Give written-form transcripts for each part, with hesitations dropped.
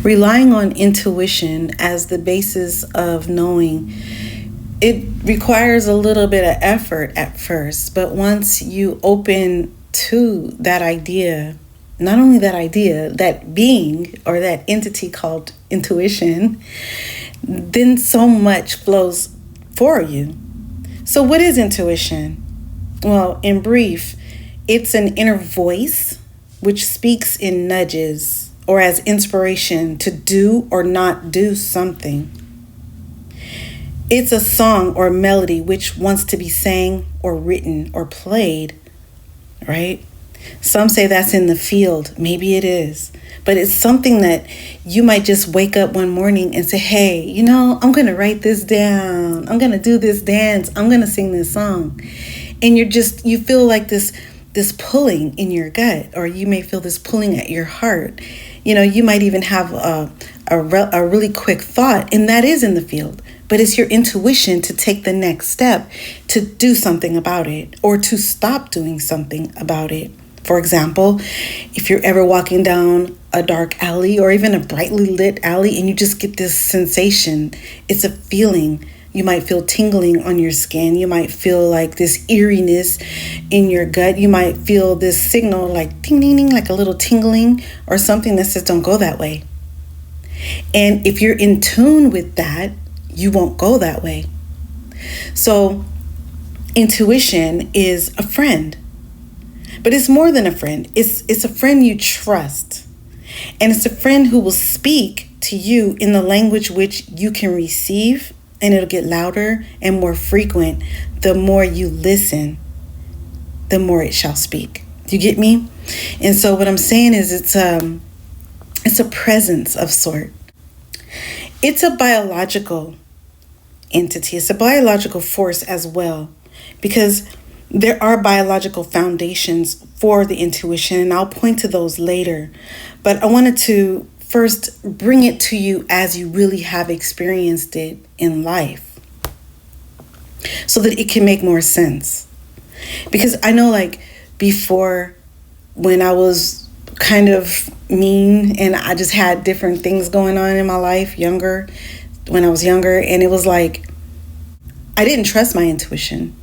Relying on intuition as the basis of knowing, it requires a little bit of effort at first, but once you open to that idea, not only that idea, that being or that entity called intuition, then so much flows for you. So, what is intuition? Well, in brief, it's an inner voice which speaks in nudges or as inspiration to do or not do something. It's a song or melody which wants to be sang or written or played, right? Some say that's in the field. Maybe it is. But it's something that you might just wake up one morning and say, hey, I'm going to write this down. I'm going to do this dance. I'm going to sing this song. And you feel like this pulling in your gut, or you may feel this pulling at your heart. You might even have a really quick thought, and that is in the field. But it's your intuition to take the next step, to do something about it, or to stop doing something about it. For example, if you're ever walking down a dark alley or even a brightly lit alley and you just get this sensation, it's a feeling. You might feel tingling on your skin. You might feel like this eeriness in your gut. You might feel this signal like ding, ding, ding, like a little tingling or something that says don't go that way. And if you're in tune with that, you won't go that way. So intuition is a friend, but it's more than a friend. It's a friend you trust. And it's a friend who will speak to you in the language which you can receive, and it'll get louder and more frequent. The more you listen, the more it shall speak. Do you get me? And so what I'm saying is it's a presence of sort. It's a biological entity. It's a biological force as well, because there are biological foundations for the intuition, and I'll point to those later. But I wanted to first bring it to you as you really have experienced it in life, so that it can make more sense. Because I know, like, before, when I was kind of mean and I just had different things going on in my life, when I was younger, and it was like I didn't trust my intuition,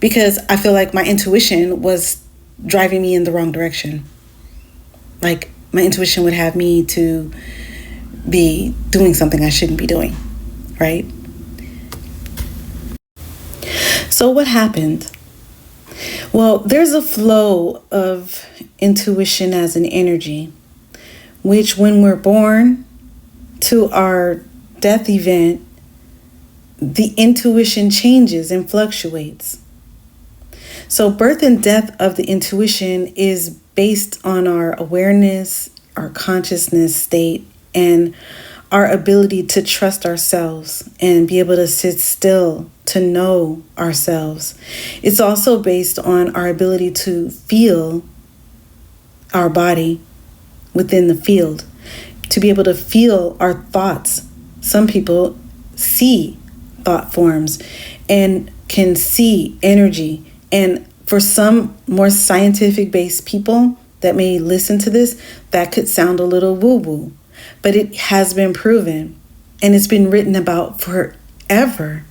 because I feel like my intuition was driving me in the wrong direction. Like, my intuition would have me to be doing something I shouldn't be doing, right? So what happened? Well, there's a flow of intuition as an energy, which when we're born to our death event, the intuition changes and fluctuates. So birth and death of the intuition is based on our awareness, our consciousness state, and our ability to trust ourselves and be able to sit still to know ourselves. It's also based on our ability to feel our body within the field, to be able to feel our thoughts. Some people see thought forms and can see energy. And for some more scientific-based people that may listen to this, that could sound a little woo-woo. But it has been proven, and it's been written about forever.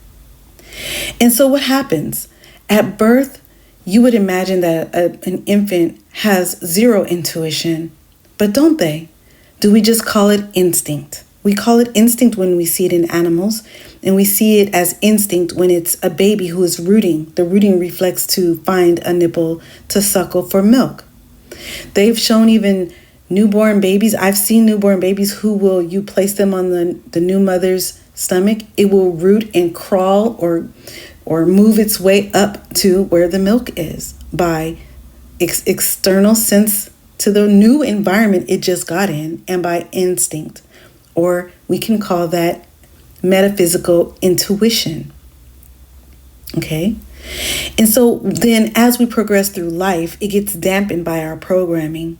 And so what happens? At birth, you would imagine that an infant has zero intuition. But don't they? Do we just call it instinct? We call it instinct when we see it in animals, and we see it as instinct when it's a baby who is rooting. The rooting reflex to find a nipple to suckle for milk. They've shown even newborn babies. I've seen newborn babies who you place them on the new mother's stomach. It will root and crawl or move its way up to where the milk is by external sense to the new environment it just got in, and by instinct. Or we can call that metaphysical intuition. Okay? And so then as we progress through life, it gets dampened by our programming.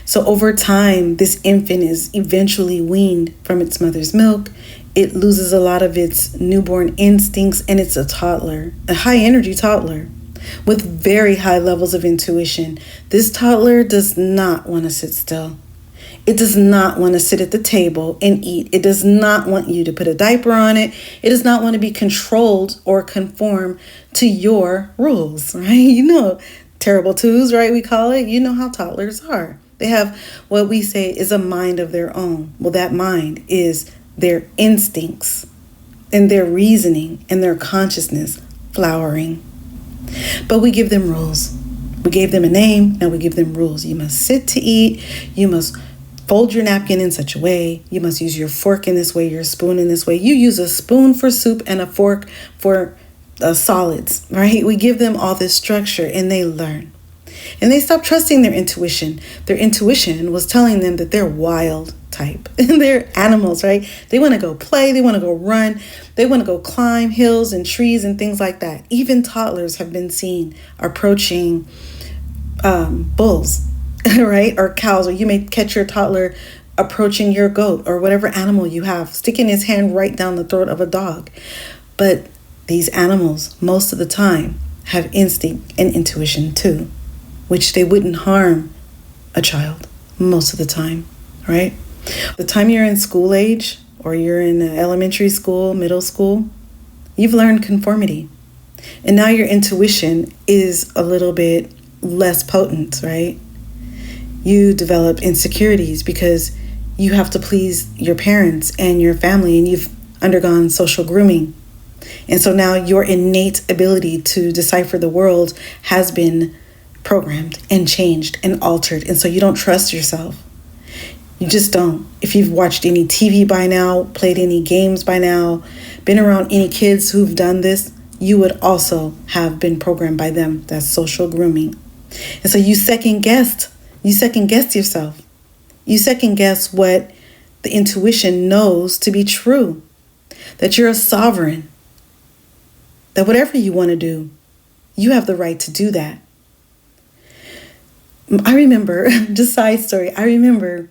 So over time, this infant is eventually weaned from its mother's milk. It loses a lot of its newborn instincts, and it's a toddler, a high energy toddler with very high levels of intuition. This toddler does not want to sit still. It does not want to sit at the table and eat. It does not want you to put a diaper on it. It does not want to be controlled or conform to your rules, right? You know, terrible twos, right? We call it. You know how toddlers are. They have what we say is a mind of their own. Well, that mind is their instincts and their reasoning and their consciousness flowering. But we give them rules. We gave them a name, now we give them rules. You must sit to eat. You must fold your napkin in such a way. You must use your fork in this way, your spoon in this way. You use a spoon for soup and a fork for solids, right? We give them all this structure and they learn. And they stop trusting their intuition. Their intuition was telling them that they're wild type. They're animals, right? They want to go play. They want to go run. They want to go climb hills and trees and things like that. Even toddlers have been seen approaching bulls, right? Or cows, or you may catch your toddler approaching your goat or whatever animal you have, sticking his hand right down the throat of a dog. But these animals, most of the time, have instinct and intuition too, which they wouldn't harm a child most of the time, right? The time you're in school age or you're in elementary school, middle school, you've learned conformity. And now your intuition is a little bit less potent, right? You develop insecurities because you have to please your parents and your family, and you've undergone social grooming. And so now your innate ability to decipher the world has been programmed and changed and altered. And so you don't trust yourself. You just don't. If you've watched any TV by now, played any games by now, been around any kids who've done this, you would also have been programmed by them. That's social grooming. And so you second guess yourself. You second guess what the intuition knows to be true. That you're a sovereign. That whatever you want to do, you have the right to do that. I remember, just side story, I remember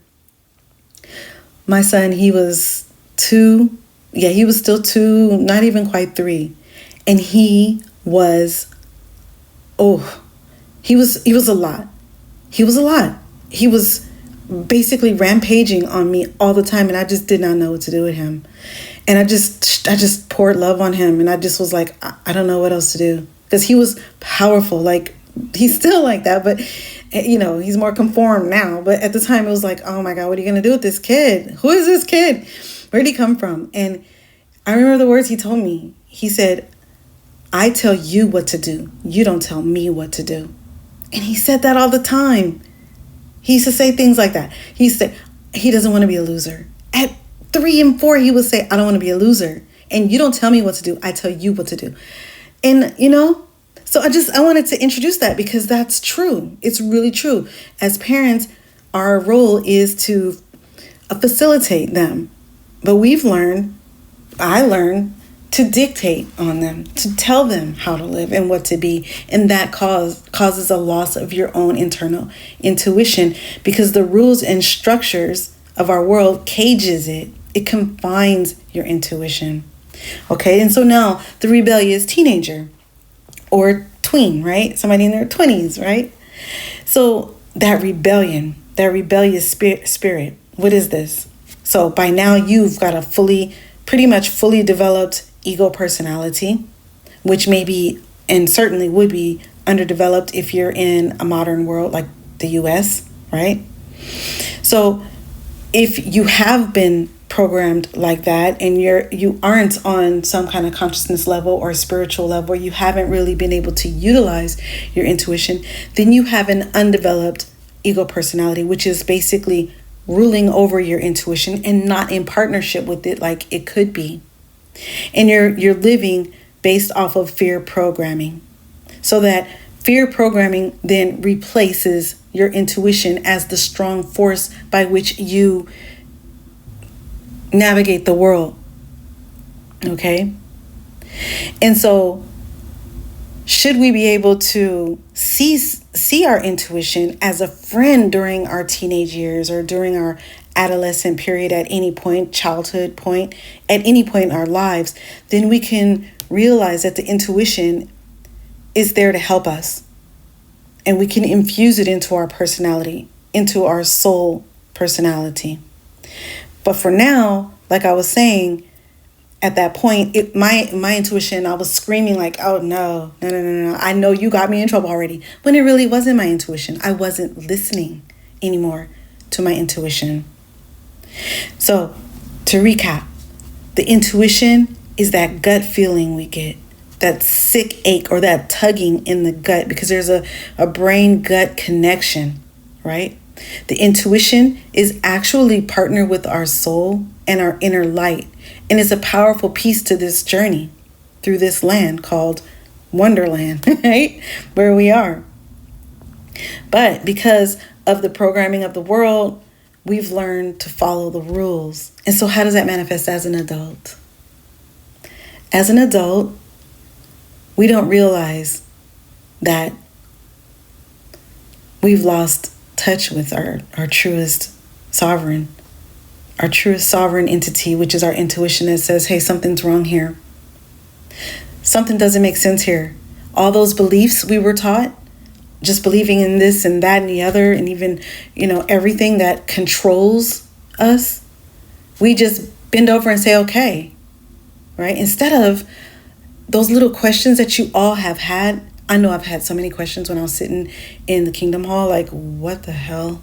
my son, he was 2. Yeah, he was still 2, not even quite 3. And he was a lot. He was a lot. He was basically rampaging on me all the time, and I just did not know what to do with him. And I just poured love on him, and I just was like, I don't know what else to do, because he was powerful. Like, he's still like that, but you know, he's more conformed now. But at the time, it was like, oh my God, what are you gonna do with this kid? Who is this kid? Where did he come from? And I remember the words he told me. He said, I tell you what to do. You don't tell me what to do. And he said that all the time. He used to say things like that. He said he doesn't want to be a loser. At 3 and 4, he would say, I don't want to be a loser. And you don't tell me what to do. I tell you what to do. And, you know, so I wanted to introduce that because that's true. It's really true. As parents, our role is to facilitate them. But I learned to dictate on them, to tell them how to live and what to be. And that causes a loss of your own internal intuition, because the rules and structures of our world cages it. It confines your intuition. Okay, and so now the rebellious teenager or tween, right? Somebody in their 20s, right? So that rebellious spirit, what is this? So by now you've got a pretty much fully developed ego personality, which may be and certainly would be underdeveloped if you're in a modern world like the US, right? So if you have been programmed like that and you aren't on some kind of consciousness level or spiritual level, you haven't really been able to utilize your intuition, then you have an undeveloped ego personality, which is basically ruling over your intuition and not in partnership with it like it could be. And you're living based off of fear programming. So that fear programming then replaces your intuition as the strong force by which you navigate the world. Okay? And so should we be able to see our intuition as a friend during our teenage years or during our adolescent period, at any point, childhood point, at any point in our lives, then we can realize that the intuition is there to help us. And we can infuse it into our personality, into our soul personality. But for now, like I was saying, at that point, my intuition, I was screaming like, oh no. I know you got me in trouble already. When it really wasn't my intuition. I wasn't listening anymore to my intuition. So to recap, the intuition is that gut feeling we get, that sick ache or that tugging in the gut, because there's a brain gut connection, right? The intuition is actually partnered with our soul and our inner light. And it's a powerful piece to this journey through this land called Wonderland, right? Where we are. But because of the programming of the world, we've learned to follow the rules. And so how does that manifest as an adult? As an adult, we don't realize that we've lost touch with our truest sovereign entity, which is our intuition that says, hey, something's wrong here. Something doesn't make sense here. All those beliefs we were taught, just believing in this and that and the other, and even, everything that controls us, we just bend over and say, okay, right? Instead of those little questions that you all have had. I know I've had so many questions when I was sitting in the Kingdom Hall, like, what the hell?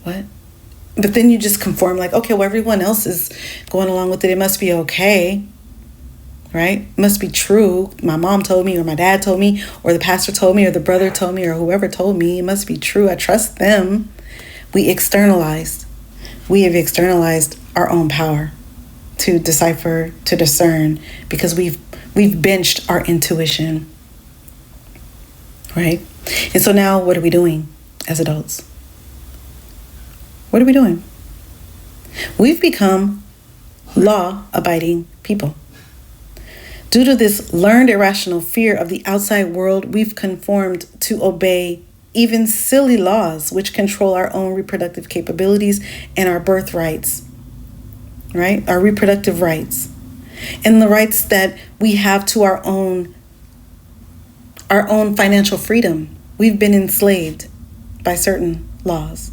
What? But then you just conform like, okay, well, everyone else is going along with it. It must be okay, right? It must be true. My mom told me, or my dad told me, or the pastor told me, or the brother told me, or whoever told me. It must be true. I trust them. We have externalized our own power to decipher, to discern, because we've benched our intuition, right? And so now what are we doing as adults? What are we doing? We've become law-abiding people. Due to this learned irrational fear of the outside world, we've conformed to obey even silly laws which control our own reproductive capabilities and our birthrights, right? Our reproductive rights and the rights that we have to our own financial freedom. We've been enslaved by certain laws.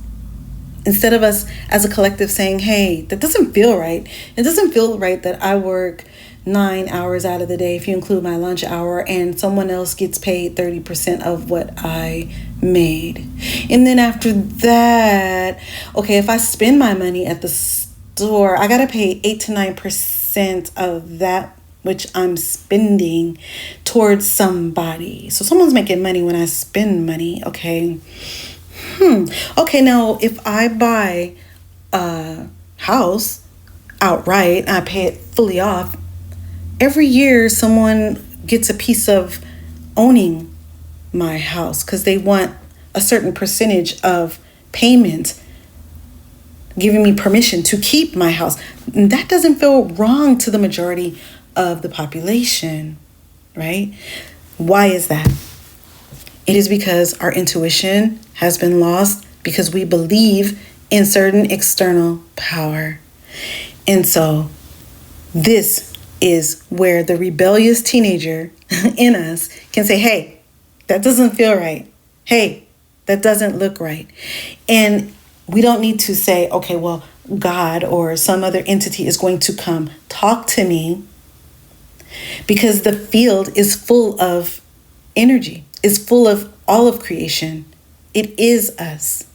Instead of us as a collective saying, hey, that doesn't feel right. It doesn't feel right that I work 9 hours out of the day, if you include my lunch hour, and someone else gets paid 30% of what I made. And then after that, okay, if I spend my money at the store, I got to pay 8 to 9% of that which I'm spending towards somebody. So someone's making money when I spend money, okay? Okay, now if I buy a house outright and I pay it fully off, every year someone gets a piece of owning my house because they want a certain percentage of payment, giving me permission to keep my house. And that doesn't feel wrong to the majority of the population, right? Why is that? It is because our intuition has been lost because we believe in certain external power. And so this is where the rebellious teenager in us can say, hey, that doesn't feel right. Hey, that doesn't look right. And we don't need to say, okay, well, God or some other entity is going to come talk to me, because the field is full of energy, is full of all of creation. It is us,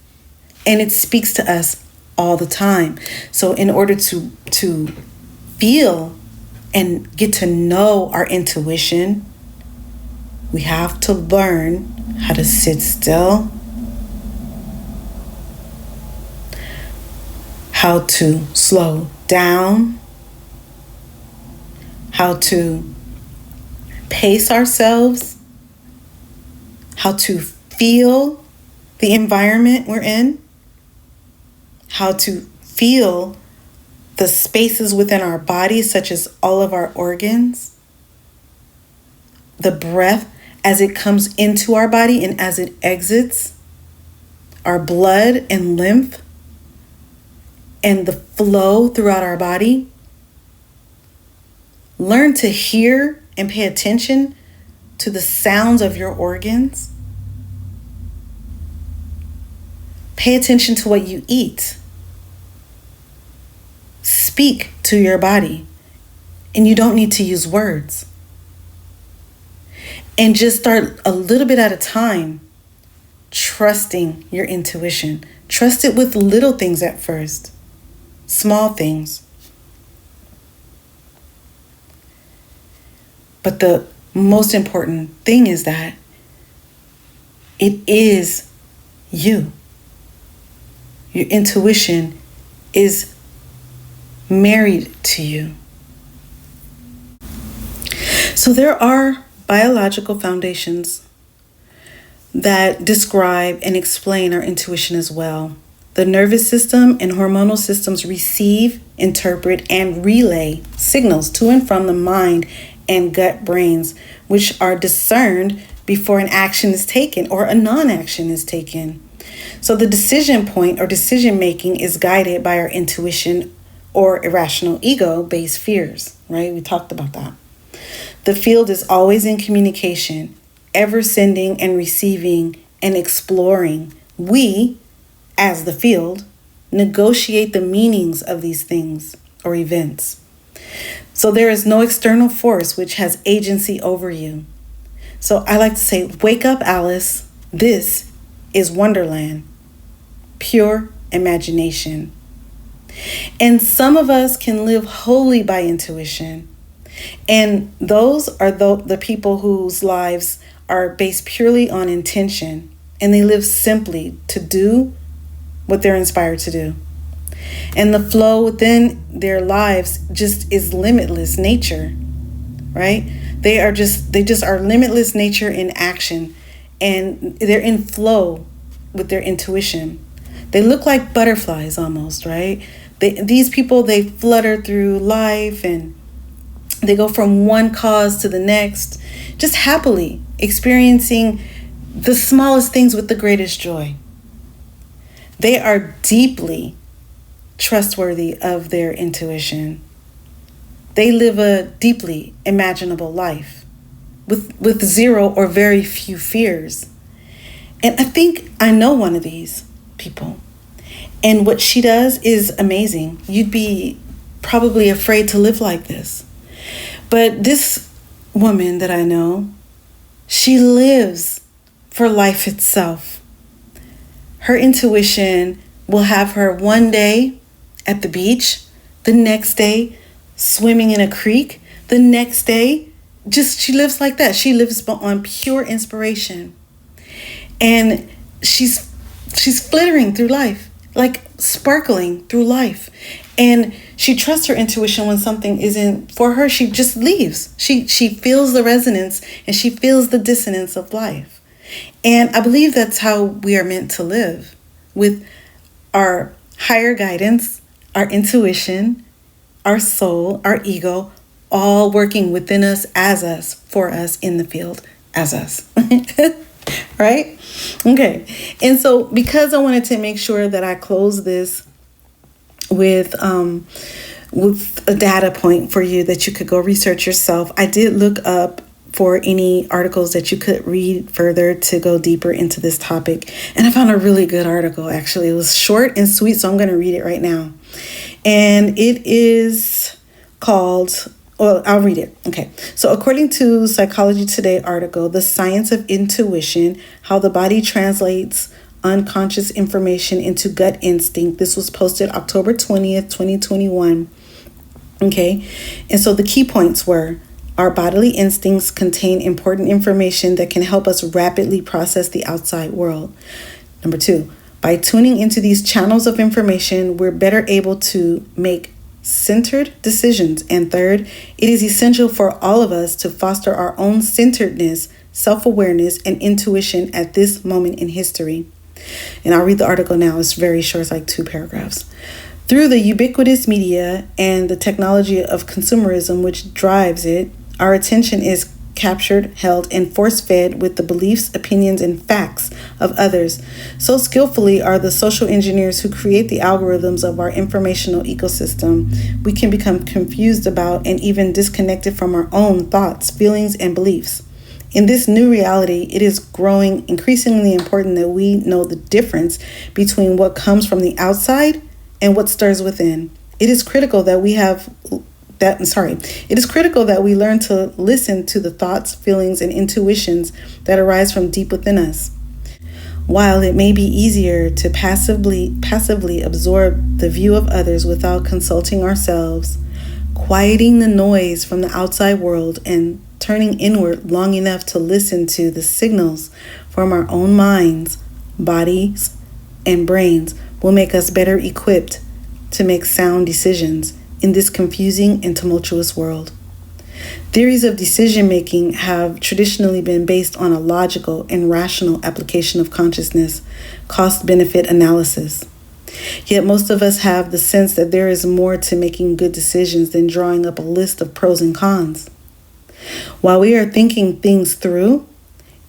and it speaks to us all the time. So in order to feel and get to know our intuition, we have to learn how to sit still, how to slow down, how to pace ourselves, how to feel the environment we're in, how to feel the spaces within our body, such as all of our organs, the breath as it comes into our body and as it exits, our blood and lymph, and the flow throughout our body. Learn to hear and pay attention to the sounds of your organs. Pay attention to what you eat. Speak to your body. And you don't need to use words. And just start a little bit at a time trusting your intuition. Trust it with little things at first. Small things. But the most important thing is that it is you. Your intuition is married to you. So there are biological foundations that describe and explain our intuition as well. The nervous system and hormonal systems receive, interpret, and relay signals to and from the mind and gut brains, which are discerned before an action is taken or a non-action is taken. So the decision point or decision making is guided by our intuition or irrational ego-based fears, right? We talked about that. The field is always in communication, ever sending and receiving and exploring. We, as the field, negotiate the meanings of these things or events. So there is no external force which has agency over you. So I like to say, wake up, Alice. This is Wonderland, pure imagination. And some of us can live wholly by intuition. And those are the people whose lives are based purely on intention. And they live simply to do what they're inspired to do. And the flow within their lives just is limitless nature, right? They just are limitless nature in action, and they're in flow with their intuition. They look like butterflies almost, right? These people, they flutter through life and they go from one cause to the next, just happily experiencing the smallest things with the greatest joy. They are deeply trustworthy of their intuition. They live a deeply imaginable life with zero or very few fears. And I think I know one of these people. And what she does is amazing. You'd be probably afraid to live like this. But this woman that I know, she lives for life itself. Her intuition will have her one day at the beach, the next day swimming in a creek, the next day, she lives like that. She lives on pure inspiration. And she's flittering through life, like sparkling through life. And she trusts her intuition when something isn't for her. She just leaves. She feels the resonance and she feels the dissonance of life. And I believe that's how we are meant to live, with our higher guidance, our intuition, our soul, our ego, all working within us, as us, for us, in the field, as us. Right? Okay. And so because I wanted to make sure that I close this with a data point for you that you could go research yourself, I did look up for any articles that you could read further to go deeper into this topic. And I found a really good article, actually. It was short and sweet, so I'm going to read it right now. And it is called, well, I'll read it. Okay. So according to Psychology Today article, The Science of Intuition, How the Body Translates Unconscious Information into Gut Instinct. This was posted October 20th, 2021. Okay. And so the key points were: our bodily instincts contain important information that can help us rapidly process the outside world. Number 2, by tuning into these channels of information, we're better able to make centered decisions. And 3rd, it is essential for all of us to foster our own centeredness, self-awareness, and intuition at this moment in history. And I'll read the article now. It's very short, it's like 2 paragraphs. Through the ubiquitous media and the technology of consumerism which drives it, our attention is captured, held, and force-fed with the beliefs, opinions, and facts of others. So skillfully are the social engineers who create the algorithms of our informational ecosystem, we can become confused about and even disconnected from our own thoughts, feelings, and beliefs. In this new reality, it is growing increasingly important that we know the difference between what comes from the outside and what stirs within. It is critical that we learn to listen to the thoughts, feelings, and intuitions that arise from deep within us. While it may be easier to passively absorb the view of others without consulting ourselves, quieting the noise from the outside world and turning inward long enough to listen to the signals from our own minds, bodies, and brains will make us better equipped to make sound decisions in this confusing and tumultuous world. Theories of decision making have traditionally been based on a logical and rational application of consciousness, cost-benefit analysis. Yet most of us have the sense that there is more to making good decisions than drawing up a list of pros and cons. While we are thinking things through,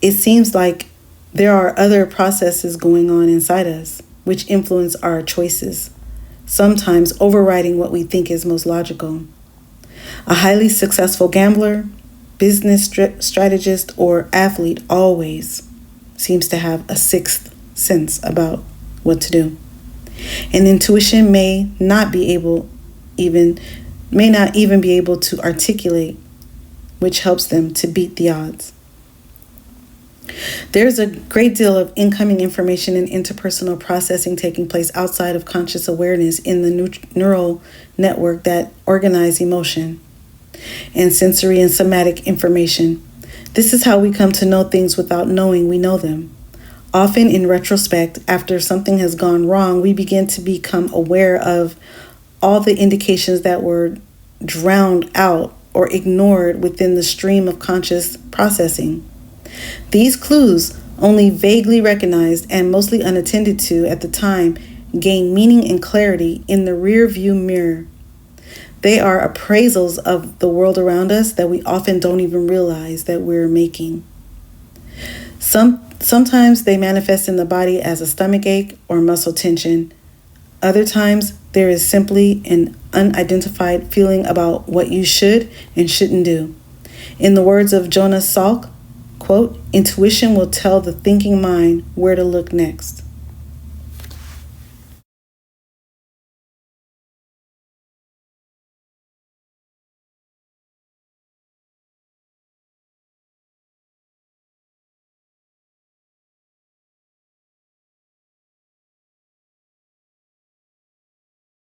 it seems like there are other processes going on inside us which influence our choices, sometimes overriding what we think is most logical. A highly successful gambler, business strategist, or athlete always seems to have a sixth sense about what to do. And intuition may not even be able to articulate, which helps them to beat the odds. There's a great deal of incoming information and interpersonal processing taking place outside of conscious awareness in the neural network that organize emotion and sensory and somatic information. This is how we come to know things without knowing we know them. Often in retrospect, after something has gone wrong, we begin to become aware of all the indications that were drowned out or ignored within the stream of conscious processing. These clues, only vaguely recognized and mostly unattended to at the time, gain meaning and clarity in the rear view mirror. They are appraisals of the world around us that we often don't even realize that we're making. Sometimes they manifest in the body as a stomach ache or muscle tension. Other times, there is simply an unidentified feeling about what you should and shouldn't do. In the words of Jonas Salk, quote, "Intuition will tell the thinking mind where to look next."